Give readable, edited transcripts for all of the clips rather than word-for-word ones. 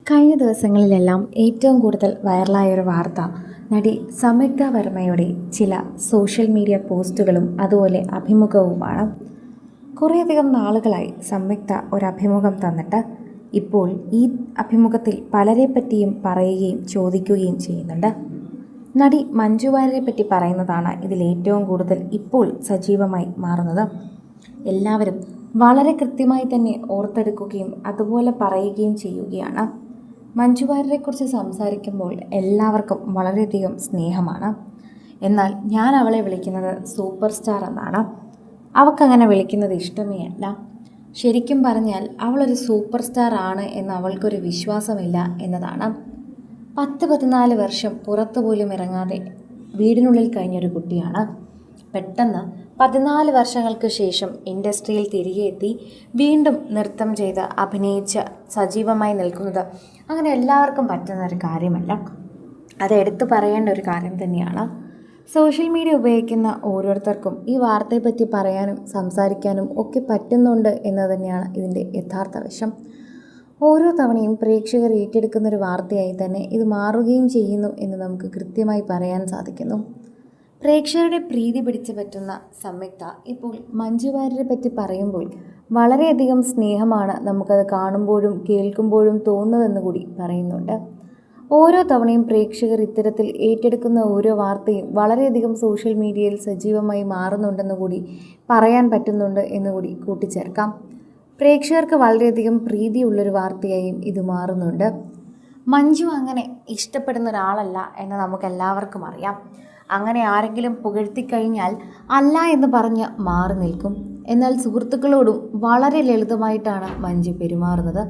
കഴിഞ്ഞ ദിവസങ്ങളിലെല്ലാം ഏറ്റവും കൂടുതൽ വൈറലായൊരു വാർത്ത നടി സംയുക്ത വർമ്മയുടെ ചില സോഷ്യൽ മീഡിയ പോസ്റ്റുകളും അതുപോലെ അഭിമുഖവുമാണ്. കുറേയധികം നാളുകളായി സംയുക്ത ഒരു അഭിമുഖം തന്നിട്ട് ഇപ്പോൾ ഈ അഭിമുഖത്തിൽ പലരെ പറ്റിയും പറയുകയും ചോദിക്കുകയും ചെയ്യുന്നുണ്ട്. നടി മഞ്ജു വാര്യരെ പറ്റി പറയുന്നതാണ് ഇതിൽ ഏറ്റവും കൂടുതൽ ഇപ്പോൾ സജീവമായി മാറുന്നത്. എല്ലാവരും വളരെ കൃത്യമായി തന്നെ ഓർത്തെടുക്കുകയും അതുപോലെ പറയുകയും ചെയ്യുകയാണ്. മഞ്ജു വാര്യരെക്കുറിച്ച് സംസാരിക്കുമ്പോൾ എല്ലാവർക്കും വളരെയധികം സ്നേഹമാണ്. എന്നാൽ ഞാൻ അവളെ വിളിക്കുന്നത് സൂപ്പർ സ്റ്റാർ എന്നാണ്. അവൾക്കങ്ങനെ വിളിക്കുന്നത് ഇഷ്ടമേ അല്ല. ശരിക്കും പറഞ്ഞാൽ അവളൊരു സൂപ്പർ സ്റ്റാർ ആണ് എന്ന് അവൾക്കൊരു വിശ്വാസമില്ല എന്നതാണ്. 14 വർഷം പുറത്തു പോലും ഇറങ്ങാതെ വീടിനുള്ളിൽ കഴിഞ്ഞൊരു കുട്ടിയാണ്. പെട്ടെന്ന് 14 വർഷങ്ങൾക്ക് ശേഷം ഇൻഡസ്ട്രിയിൽ തിരികെ എത്തി വീണ്ടും നൃത്തം ചെയ്ത് അഭിനയിച്ച് സജീവമായി നിൽക്കുന്നത് അങ്ങനെ എല്ലാവർക്കും പറ്റുന്ന ഒരു കാര്യമല്ല. അത് എടുത്തു പറയേണ്ട ഒരു കാര്യം തന്നെയാണ്. സോഷ്യൽ മീഡിയ ഉപയോഗിക്കുന്ന ഓരോരുത്തർക്കും ഈ വാർത്തയെപ്പറ്റി പറയാനും സംസാരിക്കാനും ഒക്കെ പറ്റുന്നുണ്ട് എന്നത് തന്നെയാണ് ഇതിൻ്റെ യഥാർത്ഥ വശം. ഓരോ തവണയും പ്രേക്ഷകർ ഏറ്റെടുക്കുന്നൊരു വാർത്തയായി തന്നെ ഇത് മാറുകയും ചെയ്യുന്നു എന്ന് നമുക്ക് കൃത്യമായി പറയാൻ സാധിക്കുന്നു. പ്രേക്ഷകരുടെ പ്രീതി പിടിച്ചു പറ്റുന്ന സംയുക്ത ഇപ്പോൾ മഞ്ജു വാര്യരെ പറ്റി പറയുമ്പോൾ വളരെയധികം സ്നേഹമാണ് നമുക്കത് കാണുമ്പോഴും കേൾക്കുമ്പോഴും തോന്നുന്നതെന്ന് കൂടി പറയുന്നുണ്ട്. ഓരോ തവണയും പ്രേക്ഷകർ ഇത്തരത്തിൽ ഏറ്റെടുക്കുന്ന ഓരോ വാർത്തയും വളരെയധികം സോഷ്യൽ മീഡിയയിൽ സജീവമായി മാറുന്നുണ്ടെന്ന് കൂടി പറയാൻ പറ്റുന്നുണ്ട് എന്നുകൂടി കൂട്ടിച്ചേർക്കാം. പ്രേക്ഷകർക്ക് വളരെയധികം പ്രീതിയുള്ളൊരു വാർത്തയായും ഇത് മാറുന്നുണ്ട്. മഞ്ജു അങ്ങനെ ഇഷ്ടപ്പെടുന്ന ഒരാളല്ല എന്ന് നമുക്കെല്ലാവർക്കും അറിയാം. അങ്ങനെ ആരെങ്കിലും പുകഴ്ത്തിക്കഴിഞ്ഞാൽ അല്ല എന്ന് പറഞ്ഞ് മാറി നിൽക്കും. എന്നാൽ സുഹൃത്തുക്കളോടും വളരെ ലളിതമായിട്ടാണ് മഞ്ജു പെരുമാറുന്നത്.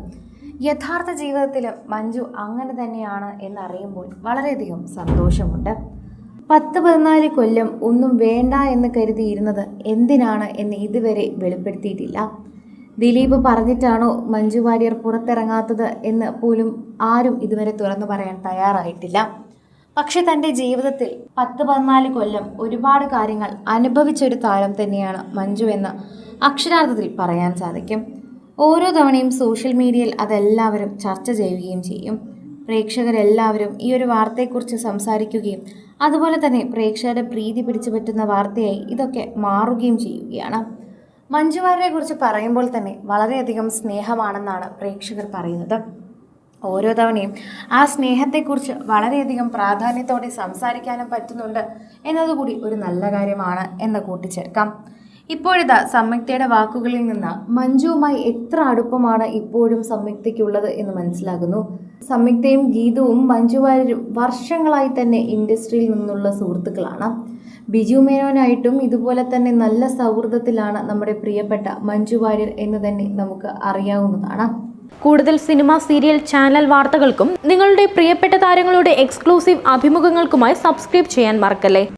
യഥാർത്ഥ ജീവിതത്തിലും മഞ്ജു അങ്ങനെ തന്നെയാണ് എന്നറിയുമ്പോൾ വളരെയധികം സന്തോഷമുണ്ട്. 14 കൊല്ലം ഒന്നും വേണ്ട എന്ന് കരുതിയിരുന്നത് എന്തിനാണ് എന്ന് ഇതുവരെ വെളിപ്പെടുത്തിയിട്ടില്ല. ദിലീപ് പറഞ്ഞിട്ടാണോ മഞ്ജു വാര്യർ പുറത്തിറങ്ങാത്തത് എന്ന് പോലും ആരും ഇതുവരെ തുറന്നു പറയാൻ തയ്യാറായിട്ടില്ല. പക്ഷെ തൻ്റെ ജീവിതത്തിൽ 14 കൊല്ലം ഒരുപാട് കാര്യങ്ങൾ അനുഭവിച്ചൊരു താരം തന്നെയാണ് മഞ്ജു എന്ന് അക്ഷരാർത്ഥത്തിൽ പറയാൻ സാധിക്കും. ഓരോ തവണയും സോഷ്യൽ മീഡിയയിൽ അതെല്ലാവരും ചർച്ച ചെയ്യുകയും ചെയ്യും. പ്രേക്ഷകരെല്ലാവരും ഈ ഒരു വാർത്തയെക്കുറിച്ച് സംസാരിക്കുകയും അതുപോലെ തന്നെ പ്രേക്ഷകരുടെ പ്രീതി പിടിച്ചു പറ്റുന്ന വാർത്തയായി ഇതൊക്കെ മാറുകയും ചെയ്യുകയാണ്. മഞ്ജു വാര്യരെക്കുറിച്ച് പറയുമ്പോൾ തന്നെ വളരെയധികം സ്നേഹമാണെന്നാണ് പ്രേക്ഷകർ പറയുന്നത്. ഓരോ തവണയും ആ സ്നേഹത്തെക്കുറിച്ച് വളരെയധികം പ്രാധാന്യത്തോടെ സംസാരിക്കാനും പറ്റുന്നുണ്ട് എന്നതുകൂടി ഒരു നല്ല കാര്യമാണ് എന്ന് കൂട്ടിച്ചേർക്കാം. ഇപ്പോഴിതാ സംയുക്തയുടെ വാക്കുകളിൽ നിന്ന് മഞ്ജുവുമായി എത്ര അടുപ്പമാണ് ഇപ്പോഴും സംയുക്തയ്ക്കുള്ളത് എന്ന് മനസ്സിലാകുന്നു. സംയുക്തയും ഗീതവും മഞ്ജു വാര്യരും വർഷങ്ങളായി തന്നെ ഇൻഡസ്ട്രിയിൽ നിന്നുള്ള സുഹൃത്തുക്കളാണ്. ബിജു മേനോനായിട്ടും ഇതുപോലെ തന്നെ നല്ല സൗഹൃദത്തിലാണ് നമ്മുടെ പ്രിയപ്പെട്ട മഞ്ജു വാര്യർ എന്ന് തന്നെ നമുക്ക് അറിയാവുന്നതാണ്. കൂടുതൽ സിനിമ, സീരിയൽ, ചാനൽ വാർത്തകൾക്കും നിങ്ങളുടെ പ്രിയപ്പെട്ട താരങ്ങളുടെ എക്സ്ക്ലൂസീവ് അഭിമുഖങ്ങൾക്കുമായി സബ്സ്ക്രൈബ് ചെയ്യാൻ മറക്കല്ലേ.